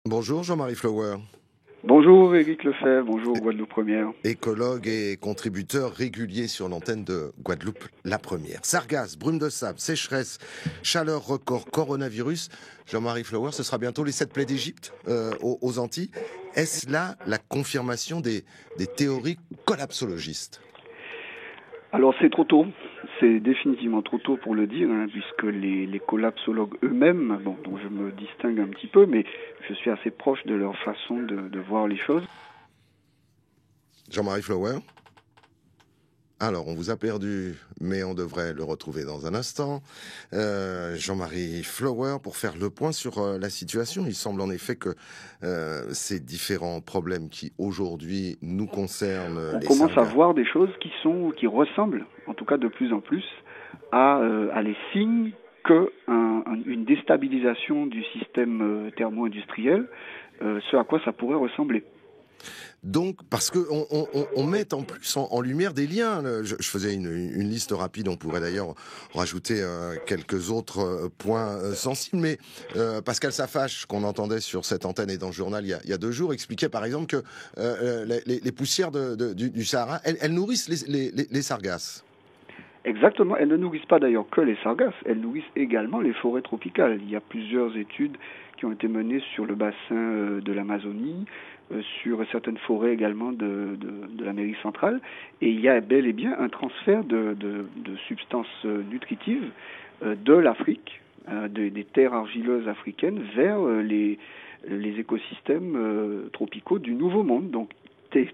Bonjour Jean-Marie Flower, Bonjour Éric Lefebvre, bonjour Guadeloupe Première. écologue et contributeur régulier sur l'antenne de Guadeloupe la Première. Sargasses, brume de sable, sécheresse, chaleur record, coronavirus. Jean-Marie Flower, ce sera bientôt les 7 plaies d'Égypte aux Antilles. Est-ce là la confirmation des théories collapsologistes? Alors c'est trop tôt, c'est définitivement trop tôt pour le dire, puisque les collapsologues eux-mêmes, dont je me distingue un petit peu, mais je suis assez proche de leur façon de voir les choses. Jean-Marie Flower? Alors, on vous a perdu, mais on devrait le retrouver dans un instant. Jean-Marie Flower, pour faire le point sur la situation, il semble en effet que ces différents problèmes qui aujourd'hui nous concernent, On les commence à sargasses. voir des choses qui ressemblent, en tout cas de plus en plus, à les signes une déstabilisation du système thermo-industriel, ce à quoi ça pourrait ressembler. Donc, parce que on met en plus en lumière des liens. Je faisais une liste rapide, on pourrait d'ailleurs rajouter quelques autres points sensibles, mais Pascal Safache, qu'on entendait sur cette antenne et dans le journal il y a 2 jours, expliquait par exemple que les poussières du Sahara, elles nourrissent les sargasses. Exactement, elles ne nourrissent pas d'ailleurs que les sargasses, elles nourrissent également les forêts tropicales. Il y a plusieurs études qui ont été menées sur le bassin de l'Amazonie, sur certaines forêts également de l'Amérique centrale, et il y a bel et bien un transfert de substances nutritives de l'Afrique, des terres argileuses africaines, vers les écosystèmes tropicaux du Nouveau Monde. Donc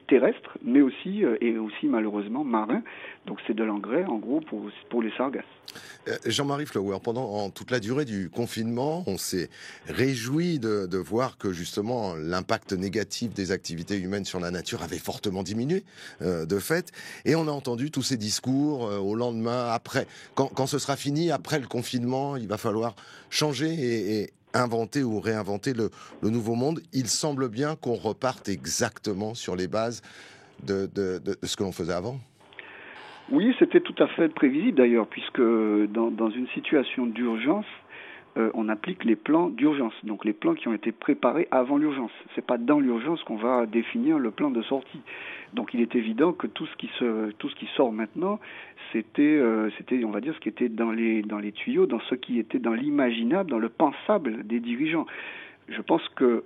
terrestre, mais aussi et aussi malheureusement marin. Donc c'est de l'engrais en gros pour les sargasses. Jean-Marie Flower, pendant toute la durée du confinement, on s'est réjoui de voir que justement l'impact négatif des activités humaines sur la nature avait fortement diminué, de fait. Et on a entendu tous ces discours au lendemain, après, quand ce sera fini, après le confinement, il va falloir changer et inventer ou réinventer le nouveau monde. Il semble bien qu'on reparte exactement sur les bases de ce que l'on faisait avant. Oui, c'était tout à fait prévisible d'ailleurs, puisque dans une situation d'urgence, on applique les plans d'urgence, donc les plans qui ont été préparés avant l'urgence. C'est pas dans l'urgence qu'on va définir le plan de sortie. Donc il est évident que tout ce qui sort maintenant, c'était on va dire ce qui était dans les tuyaux, dans ce qui était dans l'imaginable, dans le pensable des dirigeants. Je pense que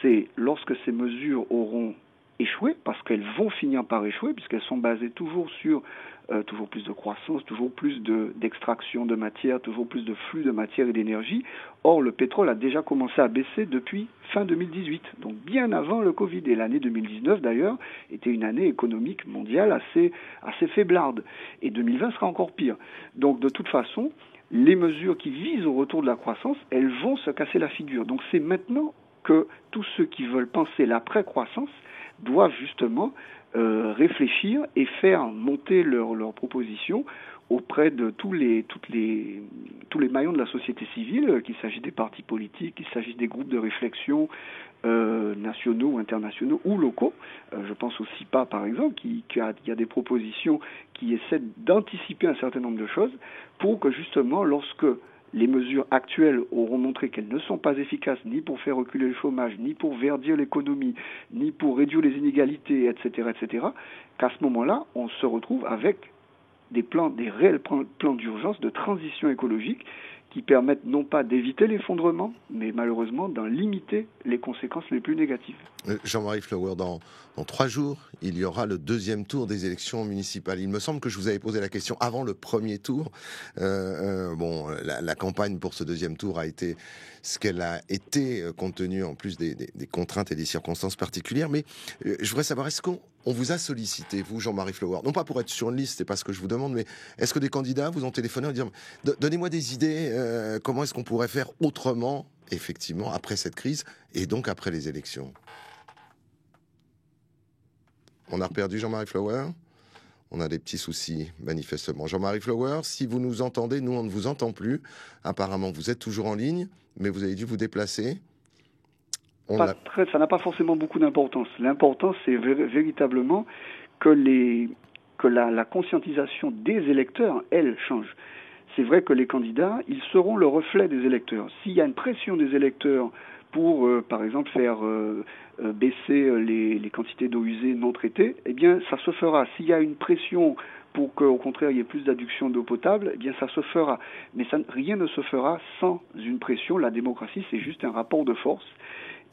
c'est lorsque ces mesures auront échoué, parce qu'elles vont finir par échouer, puisqu'elles sont basées toujours sur toujours plus de croissance, toujours plus d'extraction de matière, toujours plus de flux de matière et d'énergie. Or, le pétrole a déjà commencé à baisser depuis fin 2018, donc bien avant le Covid. Et l'année 2019, d'ailleurs, était une année économique mondiale assez faiblarde. Et 2020 sera encore pire. Donc, de toute façon, les mesures qui visent au retour de la croissance, elles vont se casser la figure. Donc, c'est maintenant que tous ceux qui veulent penser l'après-croissance doivent justement réfléchir et faire monter leurs propositions auprès de tous les maillons de la société civile, qu'il s'agisse des partis politiques, qu'il s'agisse des groupes de réflexion nationaux ou internationaux ou locaux. Je pense au CIPA par exemple, qui a des propositions qui essaient d'anticiper un certain nombre de choses pour que justement lorsque les mesures actuelles auront montré qu'elles ne sont pas efficaces ni pour faire reculer le chômage, ni pour verdir l'économie, ni pour réduire les inégalités, etc., qu'à ce moment-là, on se retrouve avec des réels plans d'urgence de transition écologique qui permettent non pas d'éviter l'effondrement, mais malheureusement d'en limiter les conséquences les plus négatives. Jean-Marie Flower, dans 3 jours, il y aura le 2e tour des élections municipales. Il me semble que je vous avais posé la question avant le premier tour. La campagne pour ce 2e tour a été ce qu'elle a été, compte tenu en plus des contraintes et des circonstances particulières. Mais je voudrais savoir, est-ce qu'on vous a sollicité, vous, Jean-Marie Flower, non pas pour être sur une liste, c'est pas ce que je vous demande, mais est-ce que des candidats vous ont téléphoné en disant donnez-moi des idées, comment est-ce qu'on pourrait faire autrement, effectivement, après cette crise et donc après les élections? On a perdu Jean-Marie Flower. On a des petits soucis, manifestement. Jean-Marie Flower, si vous nous entendez, nous, on ne vous entend plus. Apparemment, vous êtes toujours en ligne, mais vous avez dû vous déplacer. Ça n'a pas forcément beaucoup d'importance. L'important, c'est véritablement que, la conscientisation des électeurs, elle, change. C'est vrai que les candidats, ils seront le reflet des électeurs. S'il y a une pression des électeurs pour, par exemple, faire baisser les quantités d'eau usée non traitées, eh bien, ça se fera. S'il y a une pression pour qu'au contraire il y ait plus d'adduction d'eau potable, eh bien, ça se fera. Mais rien ne se fera sans une pression. La démocratie, c'est juste un rapport de force.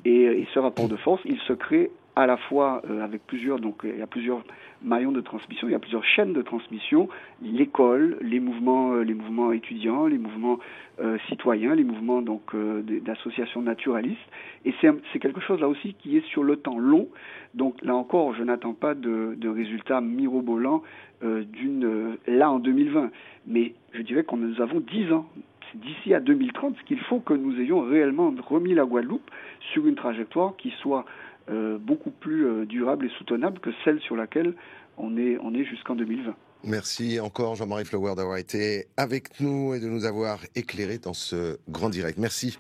Et ce rapport de force, il se crée à la fois avec plusieurs, donc il y a plusieurs maillons de transmission, il y a plusieurs chaînes de transmission, l'école, les mouvements étudiants, les mouvements citoyens, les mouvements donc d'associations naturalistes, et c'est quelque chose là aussi qui est sur le temps long. Donc là encore, je n'attends pas de résultats mirobolants là en 2020, mais je dirais que nous avons 10 ans. D'ici à 2030, ce qu'il faut que nous ayons réellement remis la Guadeloupe sur une trajectoire qui soit beaucoup plus durable et soutenable que celle sur laquelle on est jusqu'en 2020. Merci encore Jean-Marie Flower d'avoir été avec nous et de nous avoir éclairé dans ce grand direct. Merci.